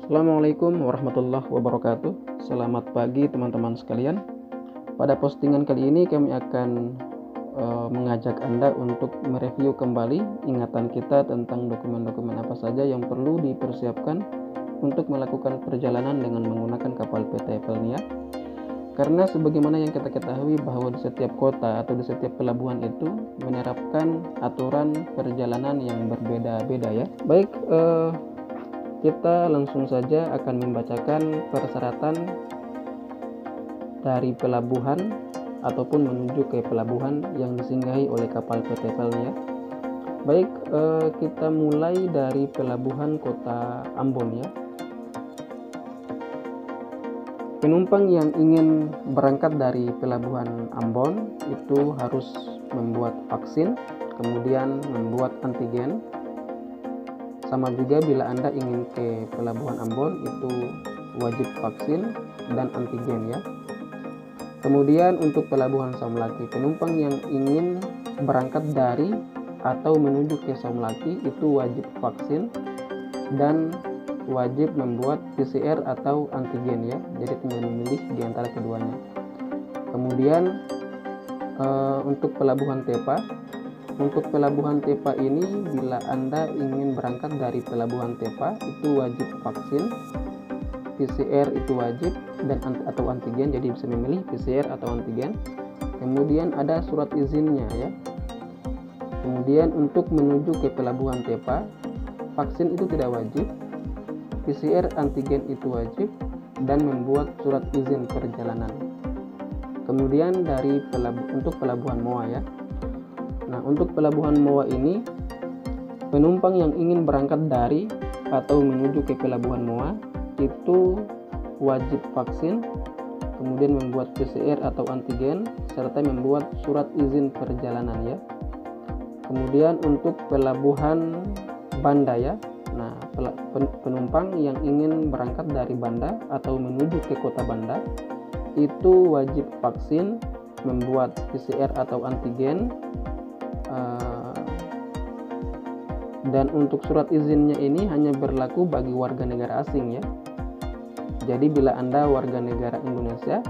Assalamualaikum warahmatullahi wabarakatuh. Selamat pagi teman-teman sekalian. Pada postingan kali ini kami akan mengajak Anda untuk mereview kembali ingatan kita tentang dokumen-dokumen apa saja yang perlu dipersiapkan untuk melakukan perjalanan dengan menggunakan kapal PT Pelnia. Karena sebagaimana yang kita ketahui bahwa di setiap kota atau di setiap pelabuhan itu menerapkan aturan perjalanan yang berbeda-beda ya. Baik, kita langsung saja akan membacakan persyaratan dari pelabuhan ataupun menuju ke pelabuhan yang disinggahi oleh kapal PT Pelnia. Baik, kita mulai dari pelabuhan kota Ambon ya. Penumpang yang ingin berangkat dari pelabuhan Ambon itu harus membuat vaksin, kemudian membuat antigen. Sama juga bila Anda ingin ke pelabuhan Ambon itu wajib vaksin dan antigen ya. Kemudian untuk pelabuhan Saumlaki, penumpang yang ingin berangkat dari atau menuju ke Saumlaki itu wajib vaksin dan wajib membuat PCR atau antigen ya. Jadi tinggal memilih di antara keduanya. Kemudian untuk pelabuhan Tepa, untuk pelabuhan Tepa ini bila Anda ingin berangkat dari pelabuhan Tepa itu wajib vaksin, PCR itu wajib dan atau antigen, jadi bisa memilih PCR atau antigen. Kemudian ada surat izinnya ya. Kemudian untuk menuju ke pelabuhan Tepa, vaksin itu tidak wajib, PCR antigen itu wajib dan membuat surat izin perjalanan. Kemudian dari untuk pelabuhan Moa ya. Nah, untuk pelabuhan Moa ini, penumpang yang ingin berangkat dari atau menuju ke pelabuhan Moa itu wajib vaksin, kemudian membuat PCR atau antigen, serta membuat surat izin perjalanan ya. Kemudian untuk pelabuhan Banda ya. Nah, penumpang yang ingin berangkat dari Banda atau menuju ke kota Banda itu wajib vaksin, membuat PCR atau antigen, dan untuk surat izinnya ini hanya berlaku bagi warga negara asing ya. Jadi bila Anda warga negara Indonesia,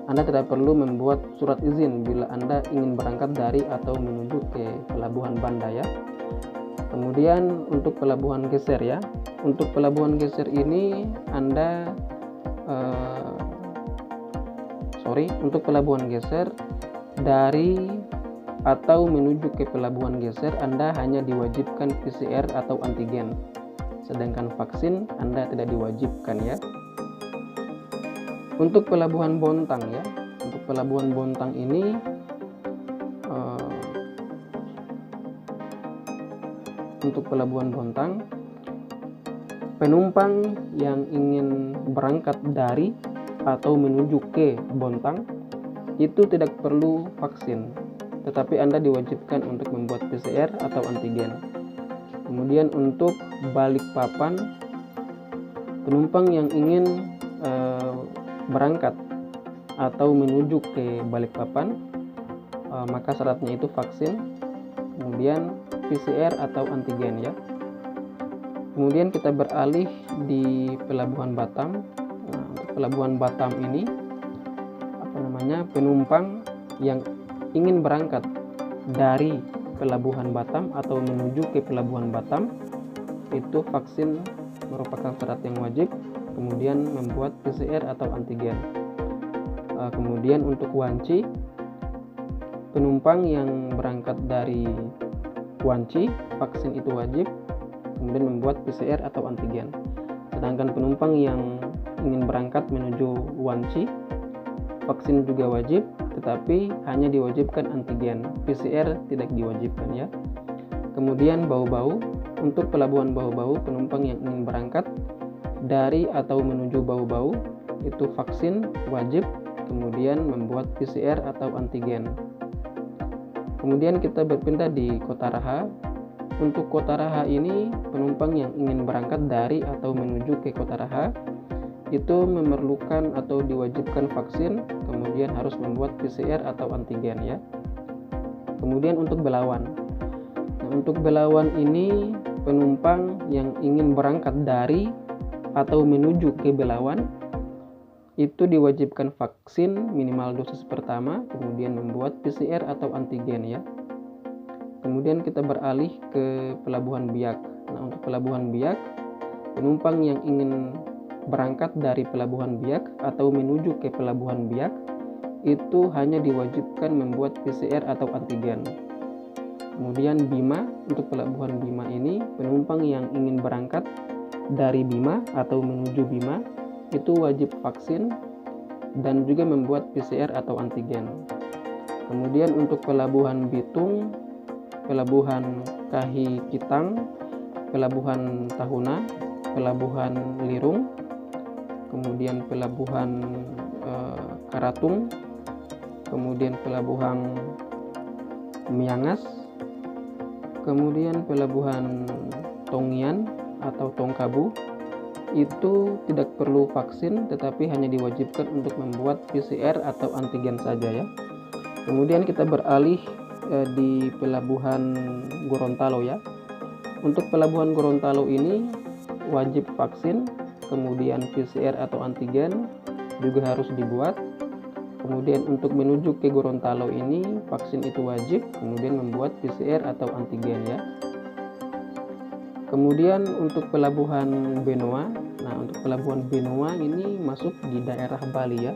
Anda tidak perlu membuat surat izin bila Anda ingin berangkat dari atau menuju ke pelabuhan Banda ya. Kemudian untuk pelabuhan Geser ya. Untuk pelabuhan Geser ini untuk pelabuhan Geser dari atau menuju ke pelabuhan Geser Anda hanya diwajibkan PCR atau antigen, sedangkan vaksin Anda tidak diwajibkan ya. Untuk pelabuhan Bontang ya, untuk pelabuhan Bontang ini untuk pelabuhan Bontang, penumpang yang ingin berangkat dari atau menuju ke Bontang itu tidak perlu vaksin, tetapi Anda diwajibkan untuk membuat PCR atau antigen. Kemudian untuk Balikpapan, penumpang yang ingin berangkat atau menuju ke Balikpapan, maka syaratnya itu vaksin, kemudian PCR atau antigen ya. Kemudian kita beralih di pelabuhan Batam. Nah, untuk pelabuhan Batam ini penumpang yang ingin berangkat dari pelabuhan Batam atau menuju ke pelabuhan Batam itu vaksin merupakan syarat yang wajib, kemudian membuat PCR atau antigen. Kemudian untuk Wanci, penumpang yang berangkat dari Wanci vaksin itu wajib, kemudian membuat PCR atau antigen. Sedangkan penumpang yang ingin berangkat menuju Wanci vaksin juga wajib, tetapi hanya diwajibkan antigen, PCR tidak diwajibkan ya. Kemudian Bau-Bau, untuk pelabuhan Bau-Bau, penumpang yang ingin berangkat dari atau menuju Bau-Bau itu vaksin wajib, kemudian membuat PCR atau antigen. Kemudian kita berpindah di Kota Raha. Untuk Kota Raha ini, penumpang yang ingin berangkat dari atau menuju ke Kota Raha itu memerlukan atau diwajibkan vaksin, kemudian harus membuat PCR atau antigen ya. Kemudian untuk Belawan. Nah, untuk Belawan ini penumpang yang ingin berangkat dari atau menuju ke Belawan itu diwajibkan vaksin minimal dosis pertama, kemudian membuat PCR atau antigen ya. Kemudian kita beralih ke Pelabuhan Biak. Nah, untuk Pelabuhan Biak, penumpang yang ingin berangkat dari Pelabuhan Biak atau menuju ke Pelabuhan Biak itu hanya diwajibkan membuat PCR atau antigen. Kemudian Bima, untuk Pelabuhan Bima ini, penumpang yang ingin berangkat dari Bima atau menuju Bima itu wajib vaksin dan juga membuat PCR atau antigen. Kemudian untuk Pelabuhan Bitung, Pelabuhan Kahikitang, Pelabuhan Tahuna, Pelabuhan Lirung, kemudian Pelabuhan Karatung, kemudian Pelabuhan Miangas, kemudian Pelabuhan Tongian atau Tongkabu itu tidak perlu vaksin, tetapi hanya diwajibkan untuk membuat PCR atau antigen saja ya. Kemudian kita beralih di Pelabuhan Gorontalo ya. Untuk Pelabuhan Gorontalo ini wajib vaksin, kemudian PCR atau antigen juga harus dibuat. Kemudian untuk menuju ke Gorontalo ini vaksin itu wajib, kemudian membuat PCR atau antigen ya. Kemudian untuk Pelabuhan Benoa, nah untuk Pelabuhan Benoa ini masuk di daerah Bali ya,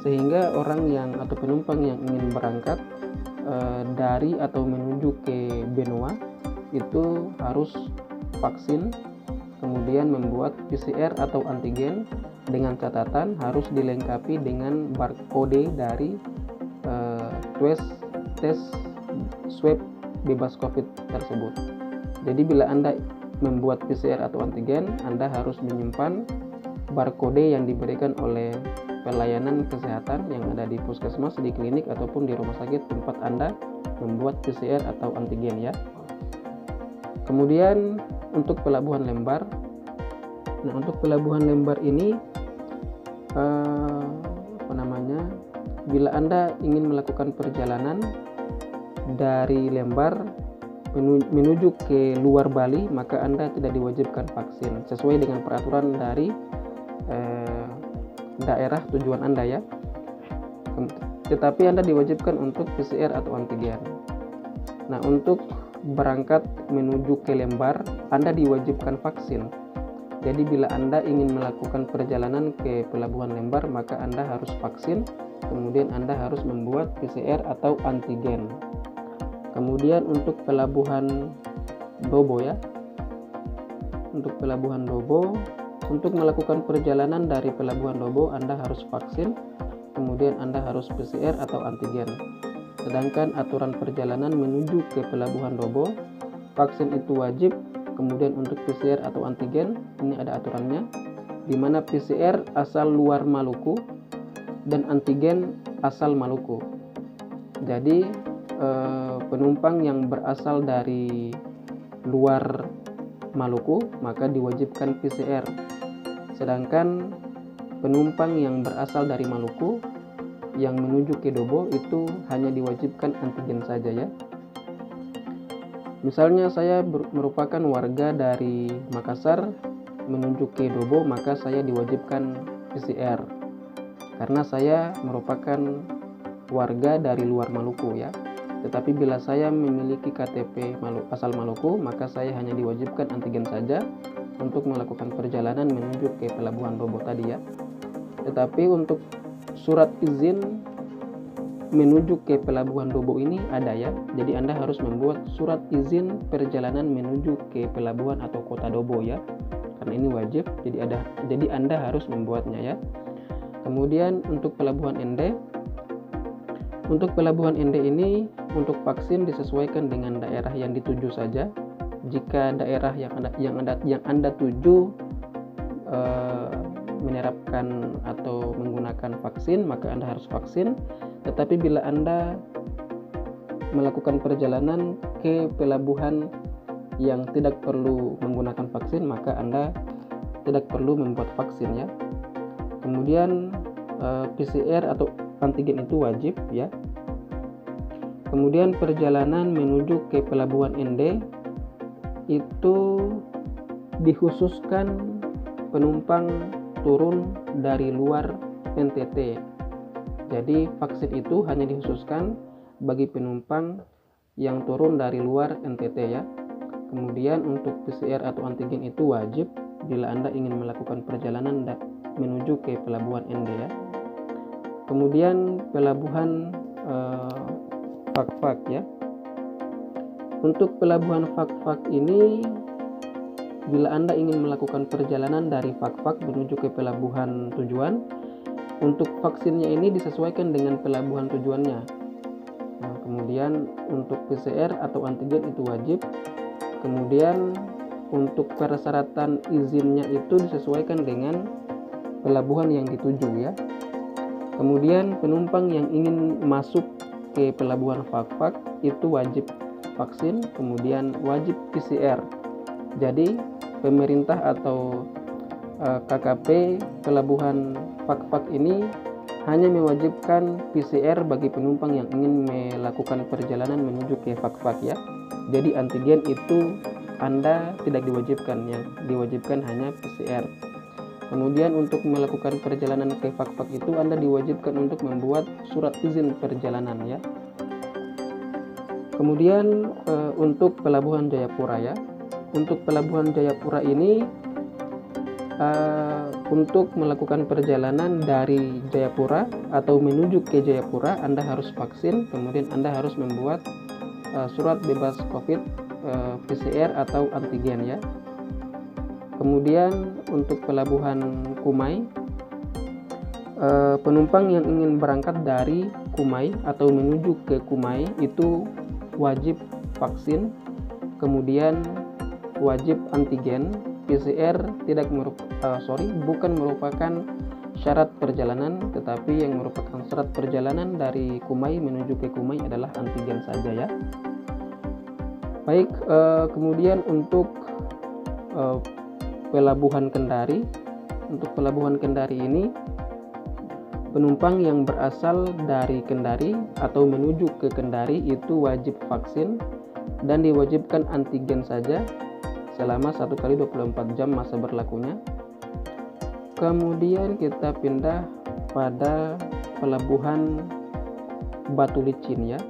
sehingga orang yang atau penumpang yang ingin berangkat dari atau menuju ke Benoa itu harus vaksin, kemudian membuat PCR atau antigen dengan catatan harus dilengkapi dengan barcode dari tes swab bebas COVID tersebut. Jadi bila Anda membuat PCR atau antigen, Anda harus menyimpan barcode yang diberikan oleh pelayanan kesehatan yang ada di puskesmas, di klinik, ataupun di rumah sakit tempat Anda membuat PCR atau antigen ya. Kemudian untuk Pelabuhan Lembar, nah untuk Pelabuhan Lembar ini bila Anda ingin melakukan perjalanan dari Lembar menuju ke luar Bali, maka Anda tidak diwajibkan vaksin sesuai dengan peraturan dari daerah tujuan Anda ya. Tetapi Anda diwajibkan untuk PCR atau antigen. Nah, untuk berangkat menuju ke Lembar, Anda diwajibkan vaksin. Jadi bila Anda ingin melakukan perjalanan ke Pelabuhan Lembar, maka Anda harus vaksin, kemudian Anda harus membuat PCR atau antigen. Kemudian untuk Pelabuhan Dobo ya. Untuk Pelabuhan Dobo, untuk melakukan perjalanan dari Pelabuhan Dobo Anda harus vaksin, kemudian Anda harus PCR atau antigen. Sedangkan aturan perjalanan menuju ke Pelabuhan Dobo, vaksin itu wajib, kemudian untuk PCR atau antigen ini ada aturannya, di mana PCR asal luar Maluku dan antigen asal Maluku. Jadi penumpang yang berasal dari luar Maluku maka diwajibkan PCR, sedangkan penumpang yang berasal dari Maluku yang menuju ke Dobo itu hanya diwajibkan antigen saja ya. Misalnya saya merupakan warga dari Makassar menuju ke Dobo, maka saya diwajibkan PCR karena saya merupakan warga dari luar Maluku ya. Tetapi bila saya memiliki KTP asal Maluku, maka saya hanya diwajibkan antigen saja untuk melakukan perjalanan menuju ke Pelabuhan Dobo tadi ya. Tetapi untuk surat izin menuju ke Pelabuhan Dobo ini ada ya. Jadi Anda harus membuat surat izin perjalanan menuju ke pelabuhan atau kota Dobo ya. Karena ini wajib, jadi Anda harus membuatnya ya. Kemudian untuk Pelabuhan Ende, untuk Pelabuhan Ende ini untuk vaksin disesuaikan dengan daerah yang dituju saja. Jika daerah yang Anda tuju menerapkan atau menggunakan vaksin, maka Anda harus vaksin. Tetapi bila Anda melakukan perjalanan ke pelabuhan yang tidak perlu menggunakan vaksin, maka Anda tidak perlu membuat vaksin ya. Kemudian PCR atau antigen itu wajib ya. Kemudian perjalanan menuju ke Pelabuhan Ende itu dikhususkan penumpang turun dari luar NTT. Jadi vaksin itu hanya dikhususkan bagi penumpang yang turun dari luar NTT ya. Kemudian untuk PCR atau antigen itu wajib bila Anda ingin melakukan perjalanan menuju ke pelabuhan ND ya. Kemudian pelabuhan Fak-Fak ya. Untuk pelabuhan Fak-Fak ini, bila Anda ingin melakukan perjalanan dari Fak-Fak menuju ke pelabuhan tujuan, untuk vaksinnya ini disesuaikan dengan pelabuhan tujuannya. Nah, kemudian untuk PCR atau antigen itu wajib. Kemudian untuk persyaratan izinnya itu disesuaikan dengan pelabuhan yang dituju ya. Kemudian penumpang yang ingin masuk ke pelabuhan Fak-Fak itu wajib vaksin, kemudian wajib PCR. Jadi pemerintah atau KKP pelabuhan Fak-Fak ini hanya mewajibkan PCR bagi penumpang yang ingin melakukan perjalanan menuju ke Fak-Fak ya. Jadi antigen itu Anda tidak diwajibkan, yang diwajibkan hanya PCR. Kemudian untuk melakukan perjalanan ke Fak-Fak itu Anda diwajibkan untuk membuat surat izin perjalanan ya. Kemudian untuk pelabuhan Jayapura ya. Untuk pelabuhan Jayapura ini untuk melakukan perjalanan dari Jayapura atau menuju ke Jayapura Anda harus vaksin, kemudian Anda harus membuat surat bebas COVID PCR atau antigen ya. Kemudian untuk pelabuhan Kumai, penumpang yang ingin berangkat dari Kumai atau menuju ke Kumai itu wajib vaksin, kemudian wajib antigen. PCR bukan merupakan syarat perjalanan, tetapi yang merupakan syarat perjalanan dari Kumai menuju ke Kumai adalah antigen saja ya. Baik, kemudian untuk pelabuhan Kendari. Untuk pelabuhan Kendari ini, penumpang yang berasal dari Kendari atau menuju ke Kendari itu wajib vaksin dan diwajibkan antigen saja selama 1 kali 24 jam masa berlakunya. Kemudian kita pindah pada pelabuhan Batu Licin ya.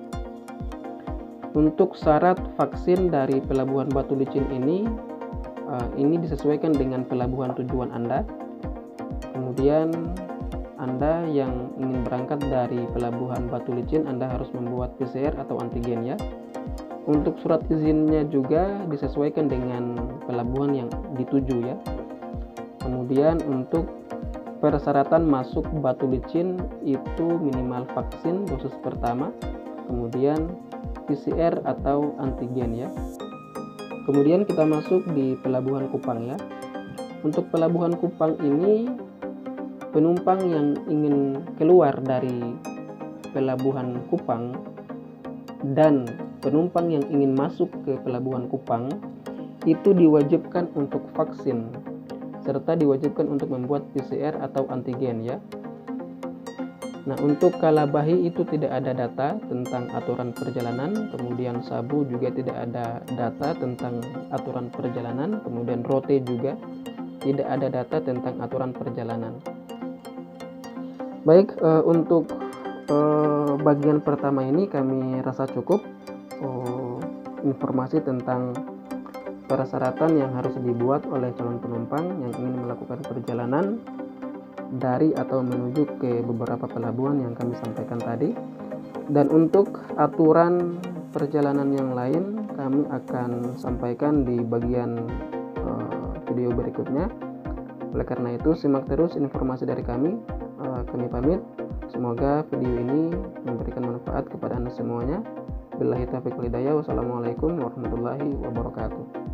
Untuk syarat vaksin dari pelabuhan Batu Licin ini disesuaikan dengan pelabuhan tujuan Anda. Kemudian Anda yang ingin berangkat dari pelabuhan Batu Licin, Anda harus membuat PCR atau antigen ya. Untuk surat izinnya juga disesuaikan dengan pelabuhan yang dituju ya. Kemudian untuk persyaratan masuk Batu Licin itu minimal vaksin dosis pertama, kemudian PCR atau antigen ya. Kemudian kita masuk di pelabuhan Kupang ya. Untuk pelabuhan Kupang ini, penumpang yang ingin keluar dari pelabuhan Kupang dan penumpang yang ingin masuk ke pelabuhan Kupang itu diwajibkan untuk vaksin serta diwajibkan untuk membuat PCR atau antigen ya. Nah, untuk Kalabahi itu tidak ada data tentang aturan perjalanan, kemudian Sabu juga tidak ada data tentang aturan perjalanan, kemudian Rote juga tidak ada data tentang aturan perjalanan. Baik, untuk bagian pertama ini kami rasa cukup informasi tentang persyaratan yang harus dibuat oleh calon penumpang yang ingin melakukan perjalanan dari atau menuju ke beberapa pelabuhan yang kami sampaikan tadi. Dan untuk aturan perjalanan yang lain kami akan sampaikan di bagian video berikutnya. Oleh karena itu simak terus informasi dari kami. Kami pamit. Semoga video ini memberikan manfaat kepada Anda semuanya. Billahi taufiq wal hidayah. Wassalamualaikum warahmatullahi wabarakatuh.